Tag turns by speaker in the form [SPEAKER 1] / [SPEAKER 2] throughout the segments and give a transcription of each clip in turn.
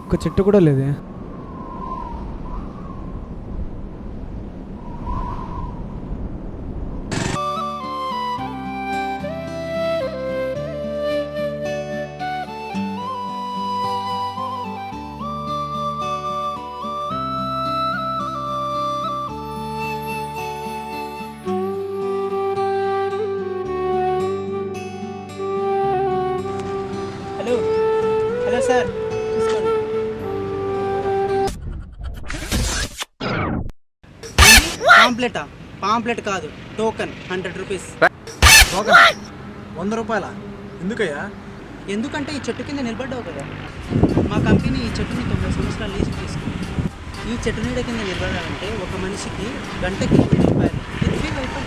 [SPEAKER 1] ఒక్క చెట్టు కూడా లేదే.
[SPEAKER 2] హలో హలో సార్, చూసుకోండి. పాంప్లెటా? పాంప్లెట్ కాదు, టోకెన్ 100 రూపీస్.
[SPEAKER 3] టోకెన్ 100 రూపాయల? ఎందుకయ్యా?
[SPEAKER 2] ఎందుకంటే ఈ చెట్టు కింద నిలబడ్డావు కదా. మా కంపెనీ ఈ చెట్టుని 90 సంవత్సరాలు లీజు తీసుకుంది. ఈ చెట్టు నీడ కింద నిలబడాలంటే ఒక మనిషికి గంటకి 10 రూపాయలు. ఇది ఫ్రీ వైఫై.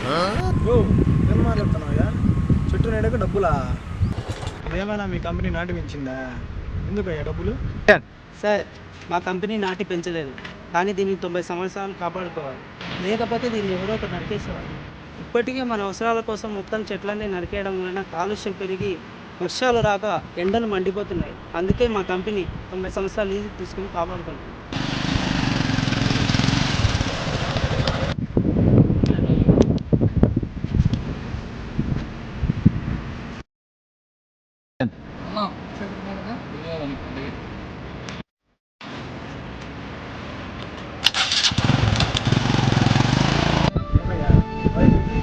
[SPEAKER 3] ఏం మాట్లాడుతున్నావయ్యా? చెట్టు నీడకు డబ్బులా? ఏమైనా మీ కంపెనీ నాటి పెంచిందా? ఎందుకయ్యా డబ్బులు?
[SPEAKER 2] సార్, మా కంపెనీ నాటి పెంచలేదు, కానీ దీన్ని 90 సంవత్సరాలు కాపాడుకోవాలి. లేకపోతే దీన్ని ఎవరో ఒకరు నరికేసేవారు. ఇప్పటికే మన అవసరాల కోసం మొత్తం చెట్లన్నీ నరికేయడం వలన కాలుష్యం పెరిగి వర్షాలు రాక ఎండలు మండిపోతున్నాయి. అందుకే మా కంపెనీ 90 సంవత్సరాలు లీజు తీసుకుని కాపాడుకుంటుంది.
[SPEAKER 3] ఏమయ్యా?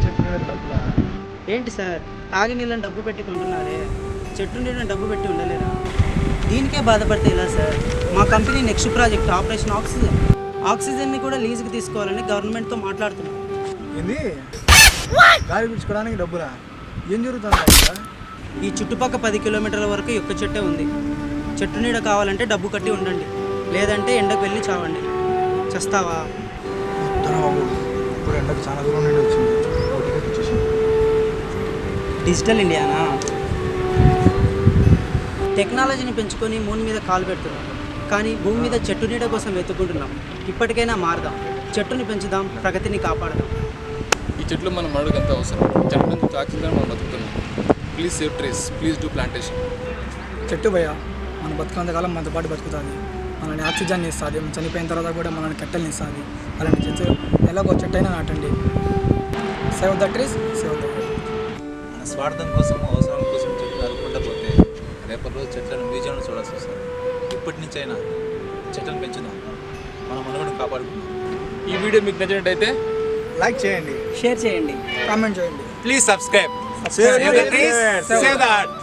[SPEAKER 3] చెట్టు నీడకు డబ్బులా?
[SPEAKER 2] ఏంటి సార్, తాగి నీళ్ళని డబ్బు పెట్టి కొంటున్నారే, చెట్టు నీళ్ళని డబ్బు పెట్టి ఉండలేరా? దీనికే బాధపడితే ఎలా సార్? మా company next project operation oxygen. ఆక్సిజన్ని కూడా లీజుకి తీసుకోవాలని గవర్నమెంట్తో మాట్లాడుతున్నాం.
[SPEAKER 3] ఏంది? గాలి పీల్చుకోవడానికి డబ్బులా? ఏం జరుగుతుంది అయ్యా?
[SPEAKER 2] ఈ చుట్టుపక్కల 10 కిలోమీటర్ల వరకు ఒక్క చెట్టే ఉంది. చెట్టు నీడ కావాలంటే డబ్బు కట్టి ఉండండి, లేదంటే ఎండకు వెళ్ళి చావండి. చస్తావా?
[SPEAKER 3] వద్దురా బాబు, ఇప్పుడు ఎండకు చాలా దూరం నుండి వచ్చింది. ఓ టికెట్ ఇచ్చేసి.
[SPEAKER 2] Digital Indiana? టెక్నాలజీని పెంచుకొని మూన్ మీద కాలు పెడుతున్నాం, కానీ భూమి మీద చెట్టు నీడ కోసం వెతుక్కుంటున్నాం. ఇప్పటికైనా మారదాం, చెట్టుని పెంచుదాం, ప్రగతిని కాపాడదాం.
[SPEAKER 4] ఈ చెట్లు మన మనుగడకు ఎంత అవసరం. చెట్ల నుంచి ఆక్సిజన్ మనం బతుకుతున్నాం. Please save trees, please do plantation.
[SPEAKER 3] చెట్టు భయ్యా మన బతుకున్నంతకాలం మనతో పాటు బతుకుతుంది. మనల్ని ఆక్సిజన్ ఇస్తుంది. మనం చనిపోయిన తర్వాత కూడా మనల్ని కట్టెల్ని ఇస్తుంది. అలాంటి చెట్టు ఎలాగో చెట్టు అయినా నాటండి. Save the trees, save the world.
[SPEAKER 5] మన స్వార్థం కోసం, అవసరాల కోసం చెట్లు నరుక్కుంటూ పోతే రేపటి రోజు చెట్లను మ్యూజియంలో చూడాల్సి వస్తుంది. ఇప్పటి నుంచి అయినా చెట్లను పెంచుదాం, మన మనుగడను కాపాడుకుందాం.
[SPEAKER 4] ఈ వీడియో మీకు నచ్చినట్టయితే
[SPEAKER 3] లైక్ చేయండి,
[SPEAKER 2] షేర్ చేయండి,
[SPEAKER 3] కామెంట్ చేయండి.
[SPEAKER 5] Please subscribe. Save the trees, save the earth.